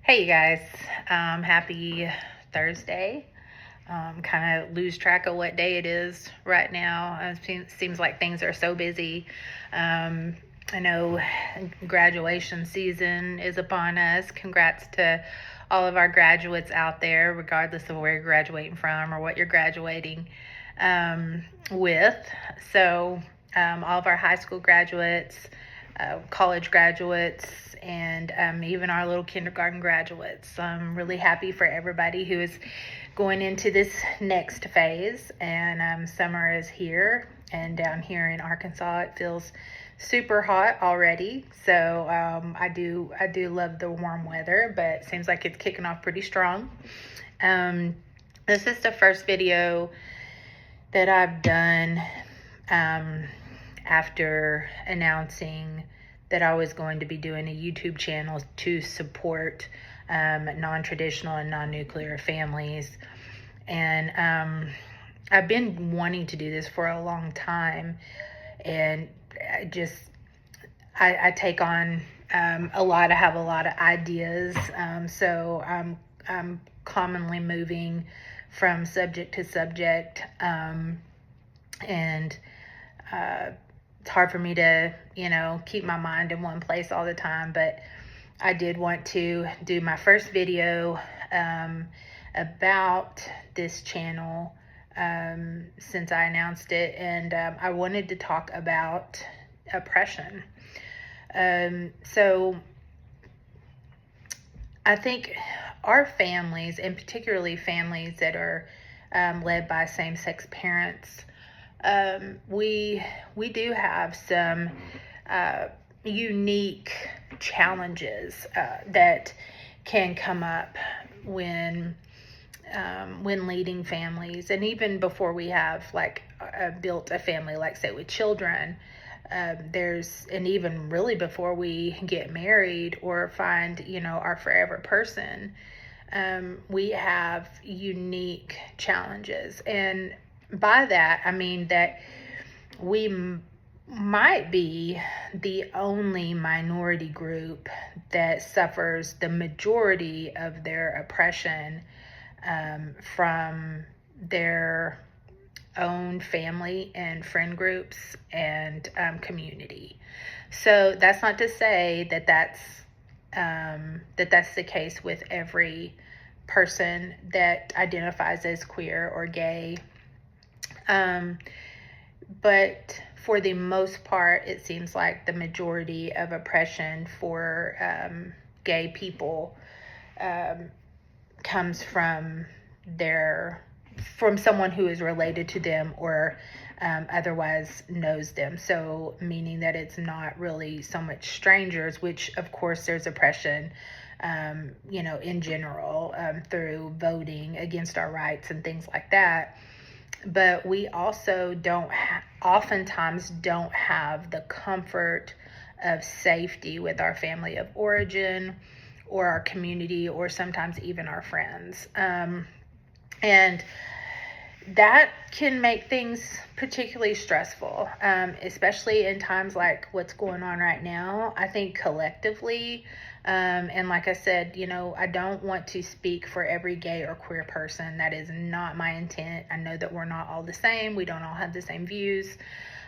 Hey, you guys. Happy Thursday. Kind of lose track of what day it is right now. Seems like things are so busy. I know graduation season is upon us. Congrats to all of our graduates out there, regardless of where you're graduating from or what you're graduating with. So, all of our high school graduates, college graduates, and even our little kindergarten graduates. I'm really happy for everybody who is going into this next phase. And summer is here, and down here in Arkansas, it feels super hot already. So I do love the warm weather, but it seems like it's kicking off pretty strong. This is the first video that I've done after announcing that I was going to be doing a YouTube channel to support non-traditional and non-nuclear families. And I've been wanting to do this for a long time, and I take on a lot. I have a lot of ideas, so I'm commonly moving from subject to subject, and it's hard for me to, keep my mind in one place all the time. But I did want to do my first video about this channel since I announced it, and I wanted to talk about oppression. So I think our families, and particularly families that are led by same-sex parents, we do have some unique challenges that can come up when leading families, and even before we have built a family, like say with children. And even really before we get married or find, our forever person, we have unique challenges. And by that, I mean that we might be the only minority group that suffers the majority of their oppression from their own family and friend groups and community. So that's not to say that that's the case with every person that identifies as queer or gay. But for the most part, it seems like the majority of oppression for gay people comes from someone who is related to them or otherwise knows them. So meaning that it's not really so much strangers, which of course there's oppression, in general, through voting against our rights and things like that. But we also oftentimes don't have the comfort of safety with our family of origin or our community, or sometimes even our friends. And that can make things particularly stressful, especially in times like what's going on right now. I think collectively, and like I said, I don't want to speak for every gay or queer person. That is not my intent. I know that we're not all the same. We don't all have the same views.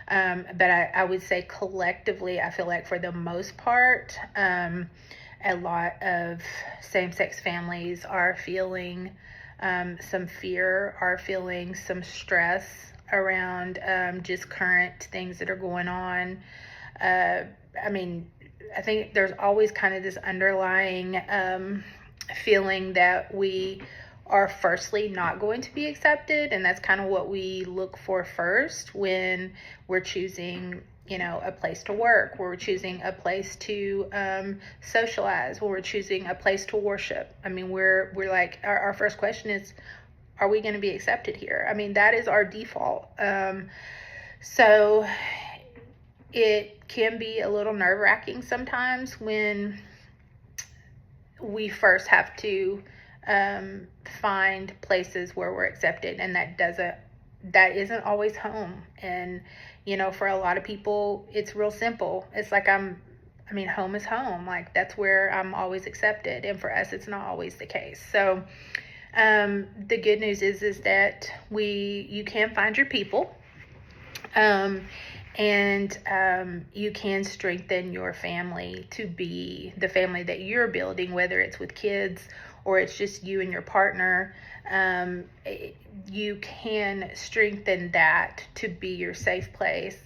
But I would say collectively, I feel like for the most part, a lot of same-sex families are feeling some fear, are feeling some stress around just current things that are going on. I think there's always kind of this underlying feeling that we are firstly not going to be accepted, and that's kind of what we look for first when we're choosing a place to work, where we're choosing a place to socialize, where we're choosing a place to worship. I mean, we're like, our first question is, are we going to be accepted here? I mean, that is our default. So it can be a little nerve-wracking sometimes when we first have to find places where we're accepted, and that isn't always home. And for a lot of people, it's real simple. It's like, I'm I mean, home is home. Like, that's where I'm always accepted. And for us, it's not always the case. So the good news is that you can find your people. And you can strengthen your family to be the family that you're building, whether it's with kids or it's just you and your partner. You can strengthen that to be your safe place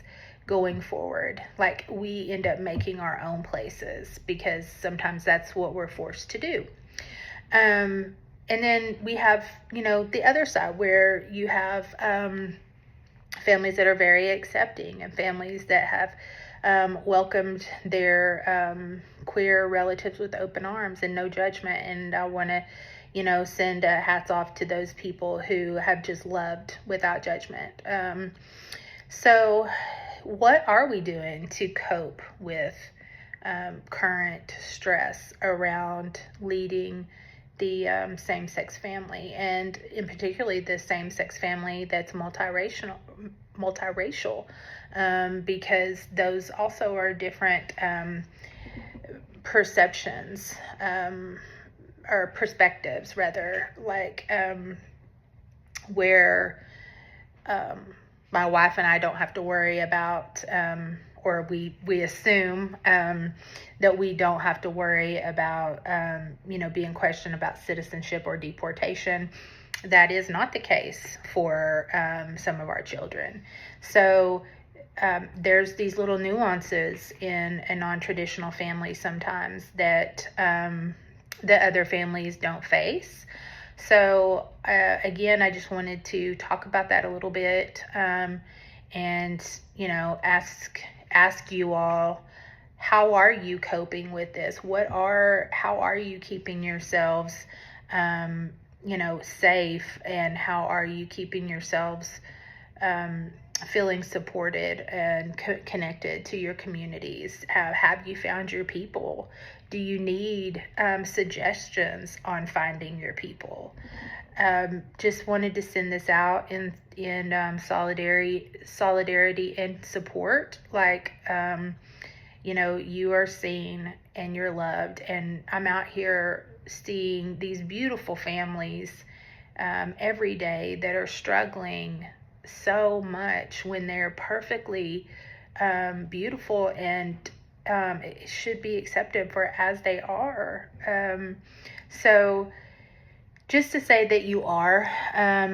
going forward. Like, we end up making our own places because sometimes that's what we're forced to do. And then we have, the other side where you have families that are very accepting and families that have welcomed their queer relatives with open arms and no judgment. And I want to, send hats off to those people who have just loved without judgment. So what are we doing to cope with current stress around leading the same-sex family, and in particularly the same-sex family that's multiracial, because those also are different perceptions, or perspectives rather, like where my wife and I don't have to worry about, or we assume that we don't have to worry about, being questioned about citizenship or deportation. That is not the case for some of our children. So there's these little nuances in a non-traditional family sometimes that the other families don't face. So again, I just wanted to talk about that a little bit, and ask you all, how are you coping with this? How are you keeping yourselves safe, and how are you keeping yourselves feeling supported and connected to your communities? Have you found your people? Do you need suggestions on finding your people? Just wanted to send this out in solidarity and support. Like, you are seen and you're loved. And I'm out here seeing these beautiful families every day that are struggling so much when they're perfectly beautiful and it should be accepted for as they are. So just to say that you are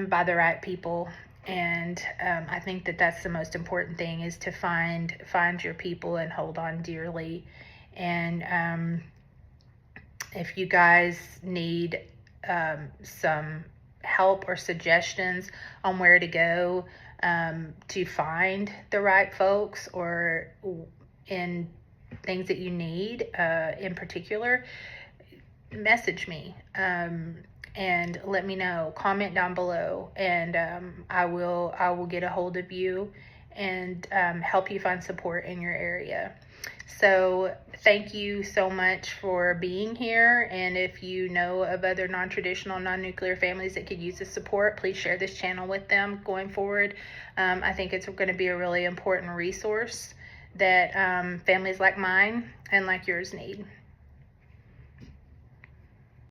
by the right people. And I think that that's the most important thing, is to find your people and hold on dearly. And if you guys need some help or suggestions on where to go to find the right folks, or in things that you need in particular, message me. And let me know. Comment down below, and I will get a hold of you and help you find support in your area. So thank you so much for being here. And if you know of other non-traditional, non-nuclear families that could use the support, please share this channel with them going forward. I think it's going to be a really important resource that families like mine and like yours need.